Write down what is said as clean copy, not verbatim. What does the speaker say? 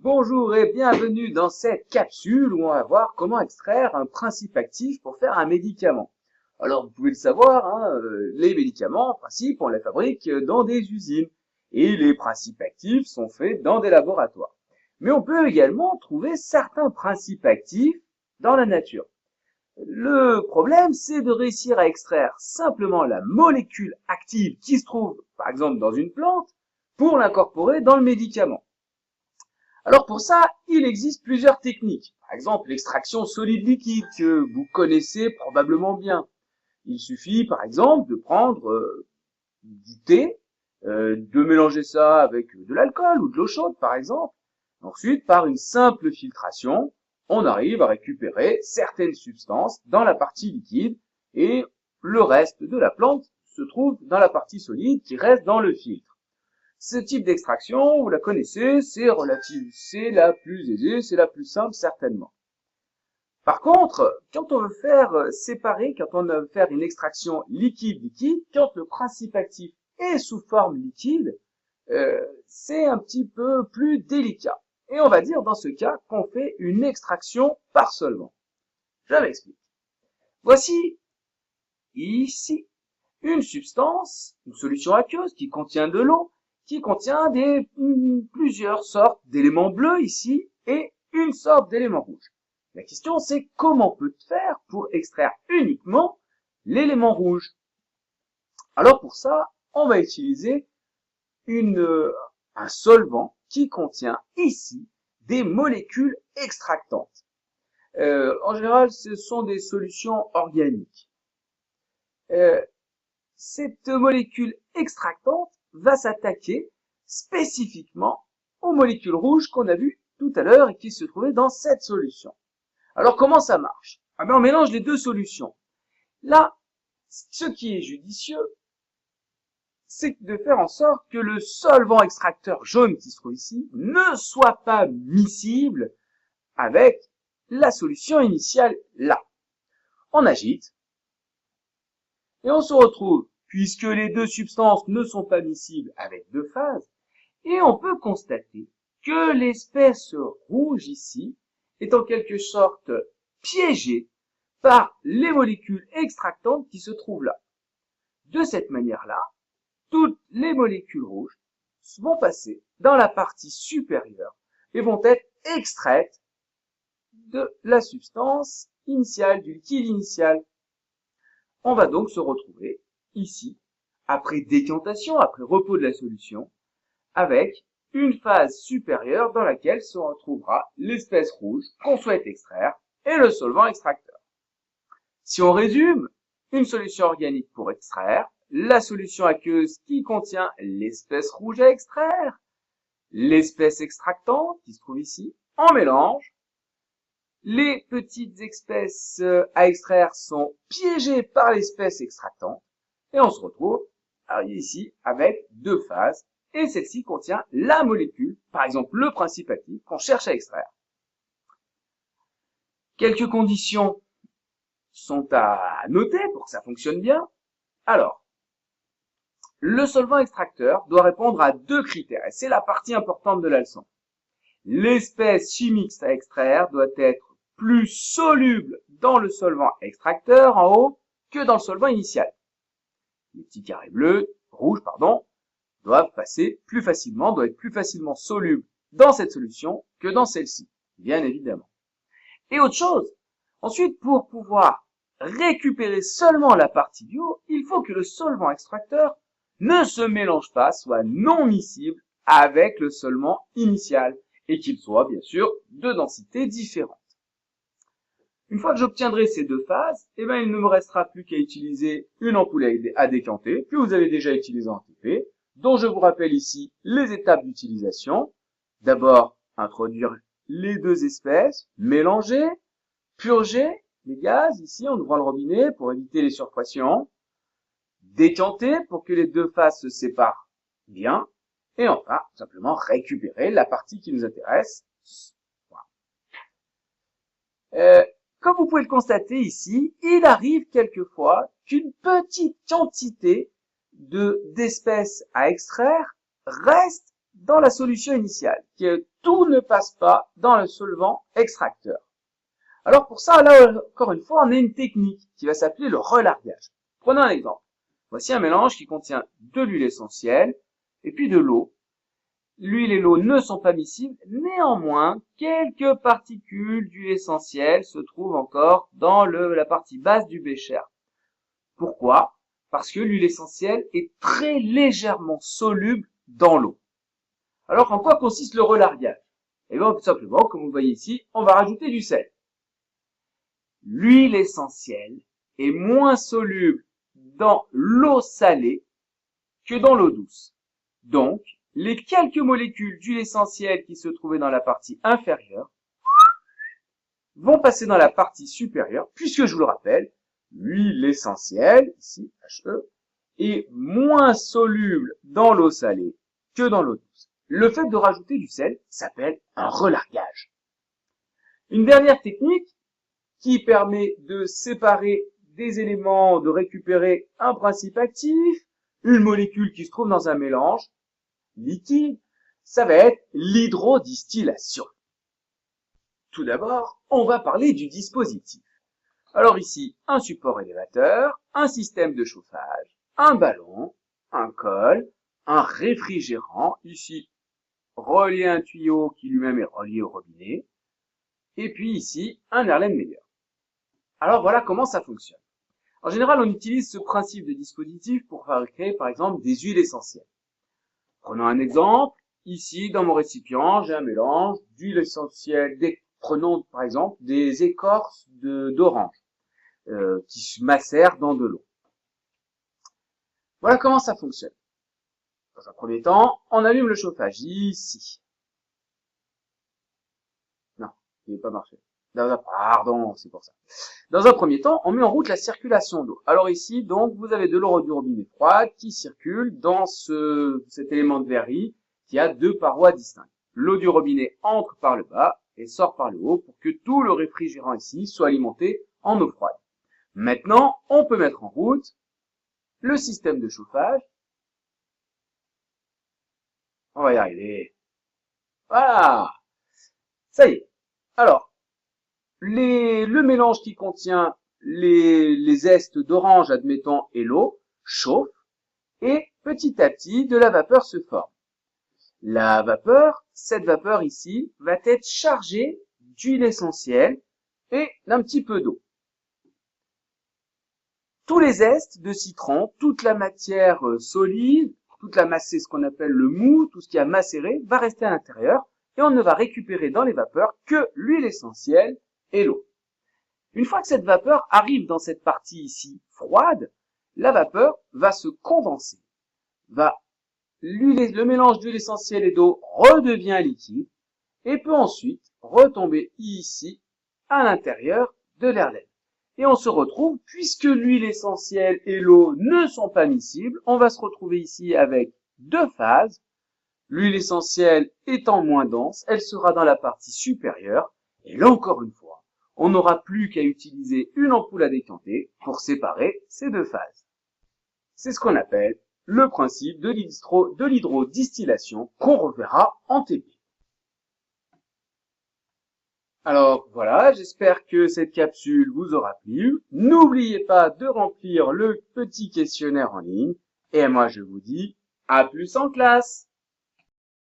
Bonjour et bienvenue dans cette capsule où on va voir comment extraire un principe actif pour faire un médicament. Alors vous pouvez le savoir, les médicaments en principe on les fabrique dans des usines et les principes actifs sont faits dans des laboratoires. Mais on peut également trouver certains principes actifs dans la nature. Le problème c'est de réussir à extraire simplement la molécule active qui se trouve par exemple dans une plante pour l'incorporer dans le médicament. Alors pour ça, il existe plusieurs techniques. Par exemple, l'extraction solide-liquide que vous connaissez probablement bien. Il suffit par exemple de prendre du thé, de mélanger ça avec de l'alcool ou de l'eau chaude par exemple. Ensuite, par une simple filtration, on arrive à récupérer certaines substances dans la partie liquide et le reste de la plante se trouve dans la partie solide qui reste dans le filtre. Ce type d'extraction, vous la connaissez, c'est la plus aisée, c'est la plus simple certainement. Par contre, quand on veut faire séparer, quand on veut faire une extraction liquide-liquide, quand le principe actif est sous forme liquide, c'est un petit peu plus délicat. Et on va dire dans ce cas qu'on fait une extraction par solvant. Je m'explique. Voici ici une substance, une solution aqueuse qui contient de l'eau, qui contient plusieurs sortes d'éléments bleus ici et une sorte d'élément rouge. La question c'est comment peut-on faire pour extraire uniquement l'élément rouge? Alors pour ça, on va utiliser un solvant qui contient ici des molécules extractantes. En général, ce sont des solutions organiques. Cette molécule extractante va s'attaquer spécifiquement aux molécules rouges qu'on a vues tout à l'heure et qui se trouvaient dans cette solution. Alors comment ça marche? On mélange les deux solutions. Là, ce qui est judicieux, c'est de faire en sorte que le solvant extracteur jaune qui se trouve ici ne soit pas miscible avec la solution initiale là. On agite et on se retrouve, puisque les deux substances ne sont pas miscibles avec deux phases, et on peut constater que l'espèce rouge ici est en quelque sorte piégée par les molécules extractantes qui se trouvent là. De cette manière-là, toutes les molécules rouges vont passer dans la partie supérieure et vont être extraites de la substance initiale, du liquide initial. On va donc se retrouver ici, après décantation, après repos de la solution, avec une phase supérieure dans laquelle se retrouvera l'espèce rouge qu'on souhaite extraire et le solvant extracteur. Si on résume, une solution organique pour extraire, la solution aqueuse qui contient l'espèce rouge à extraire, l'espèce extractante qui se trouve ici, en mélange. Les petites espèces à extraire sont piégées par l'espèce extractante et on se retrouve ici avec deux phases et celle-ci contient la molécule, par exemple le principe actif qu'on cherche à extraire. Quelques conditions sont à noter pour que ça fonctionne bien. Alors, le solvant extracteur doit répondre à deux critères et c'est la partie importante de la leçon. L'espèce chimique à extraire doit être plus soluble dans le solvant extracteur en haut que dans le solvant initial. Les petits carrés rouges, doivent passer plus facilement, doivent être plus facilement solubles dans cette solution que dans celle-ci, bien évidemment. Et autre chose, ensuite, pour pouvoir récupérer seulement la partie du haut, il faut que le solvant extracteur ne se mélange pas, soit non miscible avec le solvant initial et qu'il soit, bien sûr, de densité différente. Une fois que j'obtiendrai ces deux phases, il ne me restera plus qu'à utiliser une ampoule à décanter, que vous avez déjà utilisée en TP, dont je vous rappelle ici les étapes d'utilisation. D'abord, introduire les deux espèces, mélanger, purger les gaz, ici en ouvrant le robinet pour éviter les surpressions, décanter pour que les deux phases se séparent bien, et enfin, simplement récupérer la partie qui nous intéresse. Voilà. Comme vous pouvez le constater ici, il arrive quelquefois qu'une petite quantité d'espèces à extraire reste dans la solution initiale, que tout ne passe pas dans le solvant extracteur. Alors pour ça, là encore une fois, on a une technique qui va s'appeler le relargage. Prenons un exemple. Voici un mélange qui contient de l'huile essentielle et puis de l'eau. L'huile et l'eau ne sont pas miscibles, néanmoins, quelques particules d'huile essentielle se trouvent encore dans la partie basse du bécher. Pourquoi? Parce que l'huile essentielle est très légèrement soluble dans l'eau. Alors, en quoi consiste le relargage? Eh bien, tout simplement, comme vous le voyez ici, on va rajouter du sel. L'huile essentielle est moins soluble dans l'eau salée que dans l'eau douce. Donc, les quelques molécules d'huile essentielle qui se trouvaient dans la partie inférieure vont passer dans la partie supérieure, puisque je vous le rappelle, l'huile essentielle, ici, HE, est moins soluble dans l'eau salée que dans l'eau douce. Le fait de rajouter du sel s'appelle un relargage. Une dernière technique qui permet de séparer des éléments, de récupérer un principe actif, une molécule qui se trouve dans un mélange liquide, ça va être l'hydrodistillation. Tout d'abord, on va parler du dispositif. Alors ici, un support élévateur, un système de chauffage, un ballon, un col, un réfrigérant, ici relié à un tuyau qui lui-même est relié au robinet, et puis ici, un Erlenmeyer. Alors voilà comment ça fonctionne. En général, on utilise ce principe de dispositif pour fabriquer par exemple des huiles essentielles. Prenons un exemple. Ici, dans mon récipient, j'ai un mélange d'huile essentielle. Prenons par exemple des écorces d'orange qui se macèrent dans de l'eau. Voilà comment ça fonctionne. Dans un premier temps, on allume le chauffage ici. Non, il n'est pas marché. Pardon, c'est pour ça. Dans un premier temps, on met en route la circulation d'eau. Alors ici, donc, vous avez de l'eau du robinet froid qui circule dans cet élément de verrerie qui a deux parois distinctes. L'eau du robinet entre par le bas et sort par le haut pour que tout le réfrigérant ici soit alimenté en eau froide. Maintenant, on peut mettre en route le système de chauffage. On va y arriver. Voilà. Ça y est. Alors, le mélange qui contient les zestes d'orange, admettons, et l'eau, chauffe, et petit à petit, de la vapeur se forme. La vapeur, cette vapeur ici, va être chargée d'huile essentielle et d'un petit peu d'eau. Tous les zestes de citron, toute la matière solide, toute la masse, c'est ce qu'on appelle le mou, tout ce qui a macéré, va rester à l'intérieur, et on ne va récupérer dans les vapeurs que l'huile essentielle et l'eau. Une fois que cette vapeur arrive dans cette partie ici froide, la vapeur va se condenser. Le mélange d'huile essentielle et d'eau redevient liquide et peut ensuite retomber ici à l'intérieur de l'Erlen. Et on se retrouve, puisque l'huile essentielle et l'eau ne sont pas miscibles, on va se retrouver ici avec deux phases. L'huile essentielle étant moins dense, elle sera dans la partie supérieure. Et là encore une fois, on n'aura plus qu'à utiliser une ampoule à décanter pour séparer ces deux phases. C'est ce qu'on appelle le principe de l'hydrodistillation qu'on reverra en TP. Alors voilà, j'espère que cette capsule vous aura plu. N'oubliez pas de remplir le petit questionnaire en ligne. Et moi je vous dis à plus en classe!